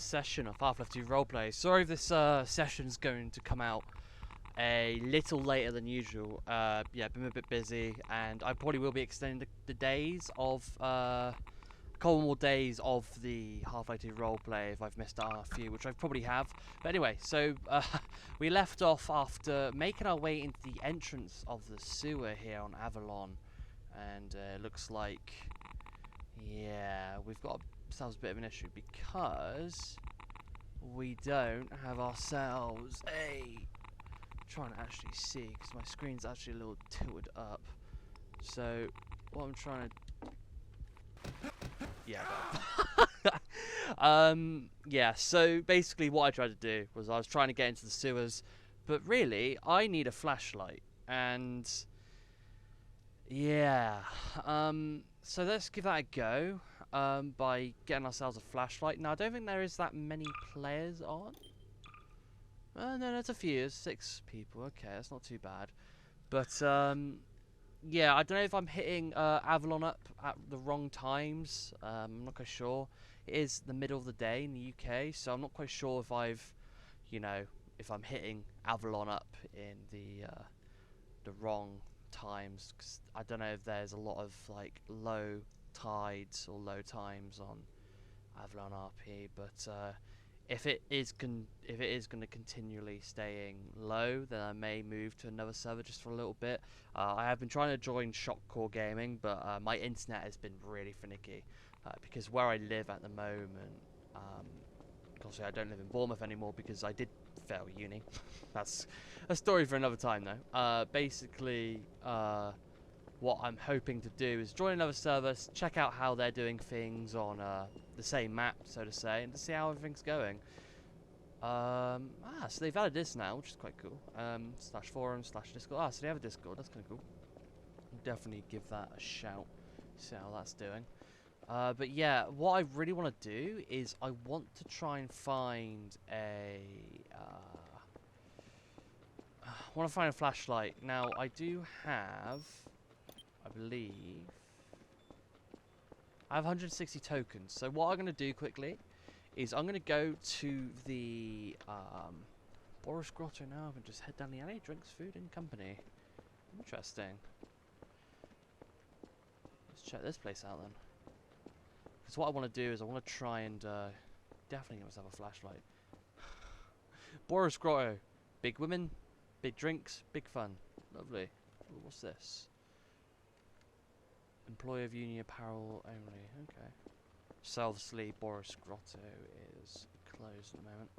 session of Half-Life 2 Roleplay. Sorry if this session's going to come out a little later than usual. Yeah, been a bit busy, and I probably will be extending the days of a couple more days of the Half-Life 2 Roleplay if I've missed a few, which I probably have. But anyway, so we left off after making our way into the entrance of the sewer here on Avalon, and it looks like, yeah, we've got ourselves a bit of an issue because we don't have ourselves a... I'm trying to actually see because my screen's actually a little tilted up. So what I'm trying to... Yeah. Yeah, so basically what I tried to do was I was trying to get into the sewers, but really I need a flashlight, and yeah, so let's give that a go by getting ourselves a flashlight. Now I don't think there is that many players on. No, there's a few. There's 6 people. Okay, that's not too bad. But yeah, I don't know if I'm hitting Avalon up at the wrong times. I'm not quite sure. It is the middle of the day in the UK, so I'm not quite sure if I've, you know, if I'm hitting Avalon up in the wrong times. 'Cause I don't know if there's a lot of like low tides or low times on Avalon RP, but if it is going to continually staying low, then I may move to another server just for a little bit. I have been trying to join Shockcore Gaming, but my internet has been really finicky because where I live at the moment, obviously I don't live in Bournemouth anymore because I did fail uni. That's a story for another time though. Basically, what I'm hoping to do is join another server, check out how they're doing things on the same map, so to say, and to see how everything's going. So they've added this now, which is quite cool. /forum/Discord. So they have a Discord. That's kind of cool. I'll definitely give that a shout. See how that's doing. But yeah, what I really want to do is I want to try and find a... I want to find a flashlight. Now, I do have... I believe... I have 160 tokens. So what I'm going to do quickly is I'm going to go to the Boris Grotto now and just head down the alley. Drinks, food, and company. Interesting. Let's check this place out then. Because what I want to do is I want to try and definitely must have a flashlight. Boris Grotto. Big women, big drinks, big fun. Lovely. Ooh, what's this? Employee of Union Apparel only. Okay. Self-sleep Boris Grotto is closed at the moment.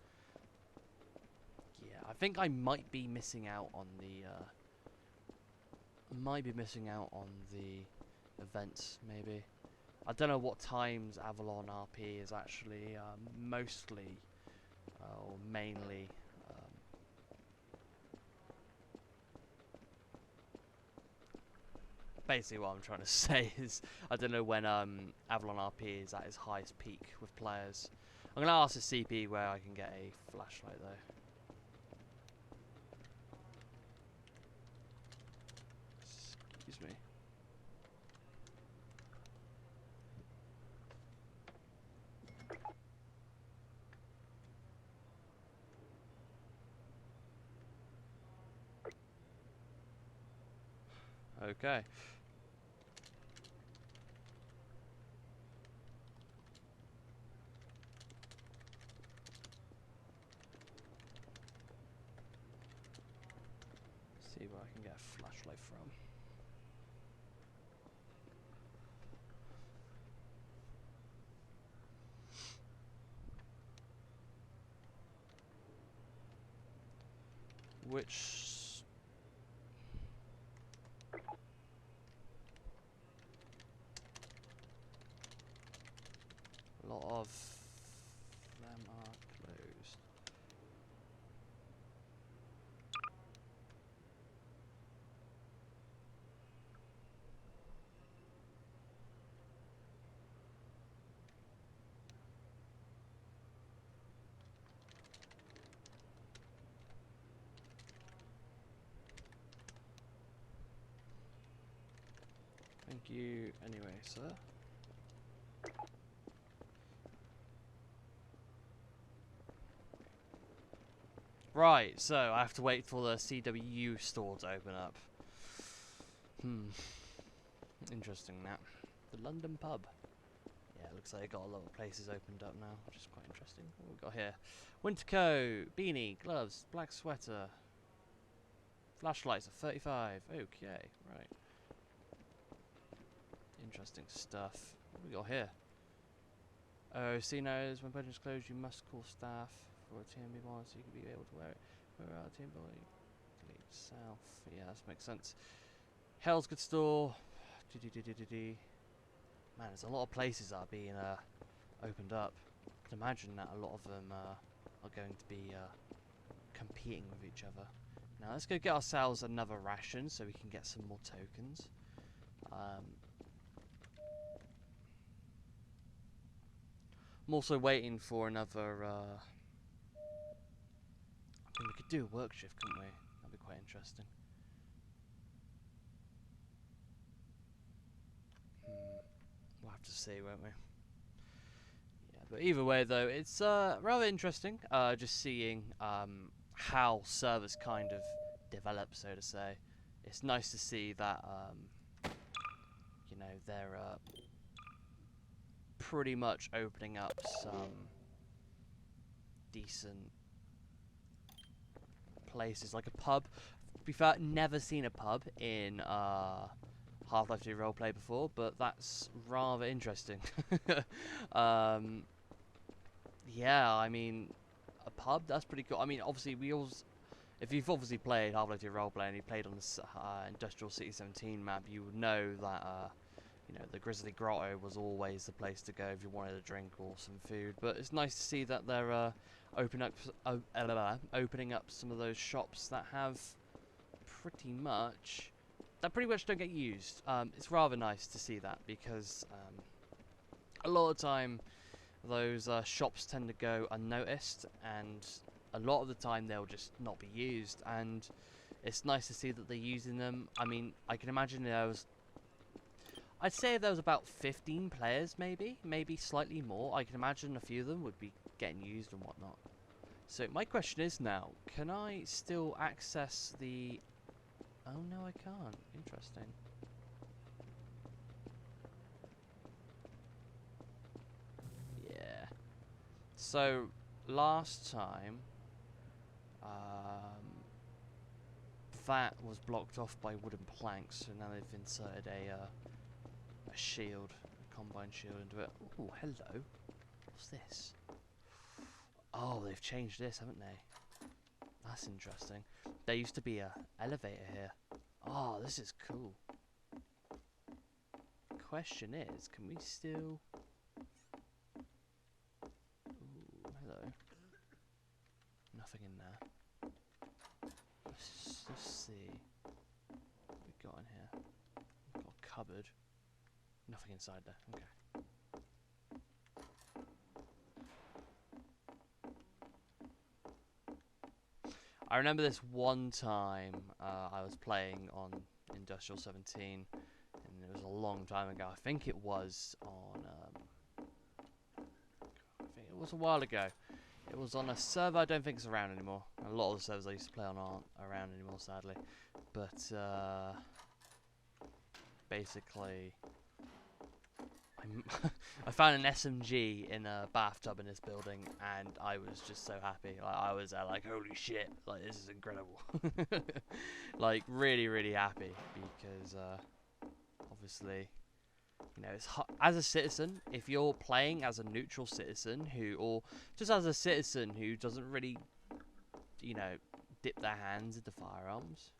Yeah, I think I might be missing out on the events, maybe. I don't know what times Avalon RP is actually mostly or mainly basically what I'm trying to say is I don't know when Avalon RP is at its highest peak with players. I'm gonna ask the CP where I can get a flashlight though. Excuse me. Okay. See where I can get a flashlight from. Which a lot of them are closed. Thank you anyway, sir. Right, so I have to wait for the CWU store to open up. Interesting that. The London pub. Yeah, it looks like it got a lot of places opened up now, which is quite interesting. What we got here? Winter coat, beanie, gloves, black sweater. Flashlights at 35. Okay, right. Interesting stuff. What do we got here? Oh, see knows when bedrooms closed, you must call staff for a TMB one so you can be able to wear it. Where are TMB? Delete south. Yeah, that makes sense. Hell's Good Store. Man, there's a lot of places that are being opened up. I can imagine that a lot of them are going to be competing with each other. Now let's go get ourselves another ration so we can get some more tokens. I'm also waiting for another. I mean, we could do a work shift, couldn't we? That'd be quite interesting. We'll have to see, won't we? Yeah, but either way, though, it's rather interesting. Just seeing how servers kind of develop, so to say. It's nice to see that you know, they're pretty much opening up some decent places, like a pub. To be fair, never seen a pub in Half-Life 2 Roleplay before, but that's rather interesting. Yeah, I mean, a pub, that's pretty cool. I mean, obviously, if you've obviously played Half-Life 2 Roleplay and you played on the Industrial City 17 map, you would know that, you know, the Grizzly Grotto was always the place to go if you wanted a drink or some food. But it's nice to see that they're opening up some of those shops that have pretty much don't get used. It's rather nice to see that because a lot of the time those shops tend to go unnoticed, and a lot of the time they'll just not be used, and it's nice to see that they're using them. I mean, I can imagine I'd say there was about 15 players, maybe slightly more. I can imagine a few of them would be getting used and whatnot. So my question is now, can I still access the... Oh no, I can't. Interesting. Yeah. So last time, that was blocked off by wooden planks, so now they've inserted a shield, a combine shield into it. Oh, hello. What's this? Oh, they've changed this, haven't they? That's interesting. There used to be a elevator here. Oh, this is cool. Question is, can we still... Ooh, hello. Nothing in there. Let's just see what we got in here. We've got a cupboard. Nothing inside there. Okay. I remember this one time I was playing on Industrial 17, and it was a long time ago. I think it was on... I think it was a while ago. It was on a server I don't think is around anymore. A lot of the servers I used to play on aren't around anymore, sadly. But basically, I found an SMG in a bathtub in this building, and I was just so happy. Like, I was like, holy shit, like, this is incredible. Like, really, really happy, because obviously, you know, it's as a citizen, if you're playing as a neutral citizen or just as a citizen who doesn't really, you know, dip their hands into firearms,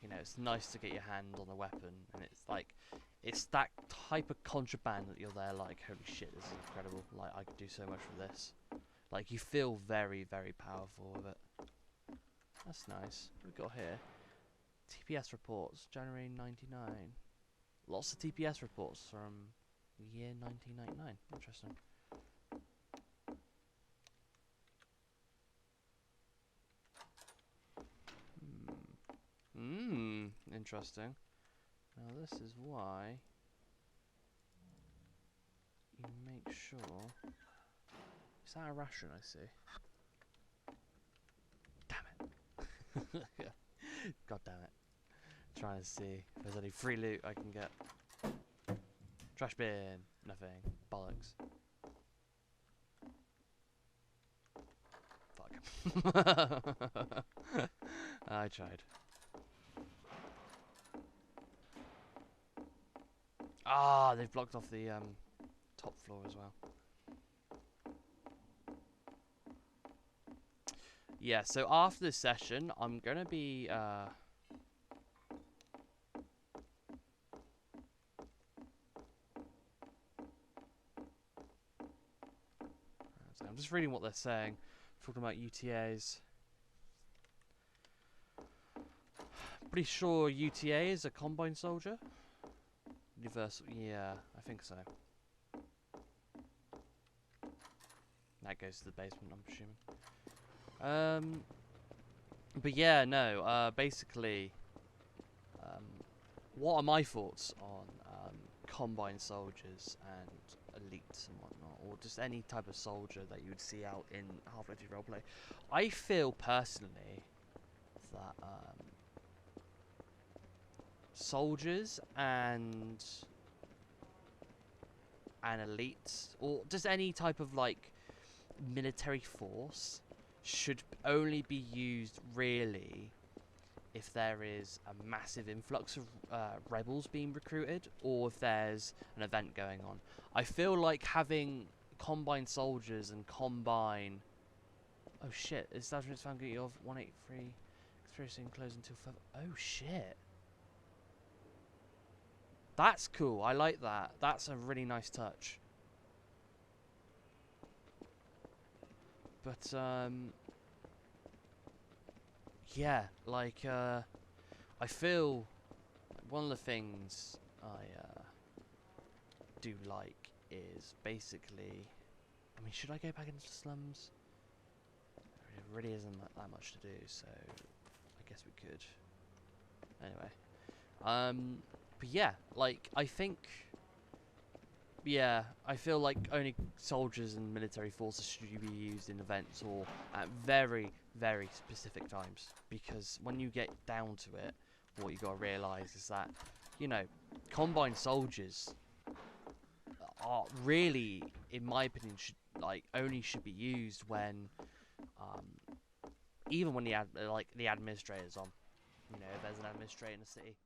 you know, it's nice to get your hand on a weapon, and it's like, it's that type of contraband that you're there like, holy shit, this is incredible, like, I could do so much with this. Like, you feel very, very powerful with it. That's nice. What we got here? TPS reports, January 99. Lots of TPS reports from the year 1999. Interesting. Interesting. Now this is why make sure. Is that a ration I see? Damn it. God damn it. Trying to see if there's any free loot I can get. Trash bin. Nothing. Bollocks. Fuck. I tried. Ah, they've blocked off the top floor as well. Yeah, so after this session, I'm gonna be so I'm just reading what they're saying, talking about UTAs. Pretty sure UTA is a combine soldier. Universal, yeah, I think so. That goes to the basement, I'm presuming. But yeah, no. Basically, what are my thoughts on combine soldiers and elites and whatnot, or just any type of soldier that you would see out in Half-Life 2 roleplay? I feel personally that soldiers and elites, or just any type of like military force, should only be used really if there is a massive influx of rebels being recruited, or if there's an event going on. I feel like having combine soldiers and combine... Oh shit, establishment's found guilty of 183 conspiracy and closed until 5... Oh shit. That's cool, I like that. That's a really nice touch. But, yeah, like, I feel like one of the things I do like is basically... I mean, should I go back into the slums? There really isn't that much to do, so I guess we could. Anyway. But yeah, like, I think... Yeah, I feel like only soldiers and military forces should be used in events or at very, very specific times. Because when you get down to it, what you gotta realise is that, you know, combine soldiers are really, in my opinion, only should be used when, even when the administrator's on. You know, if there's an administrator in the city.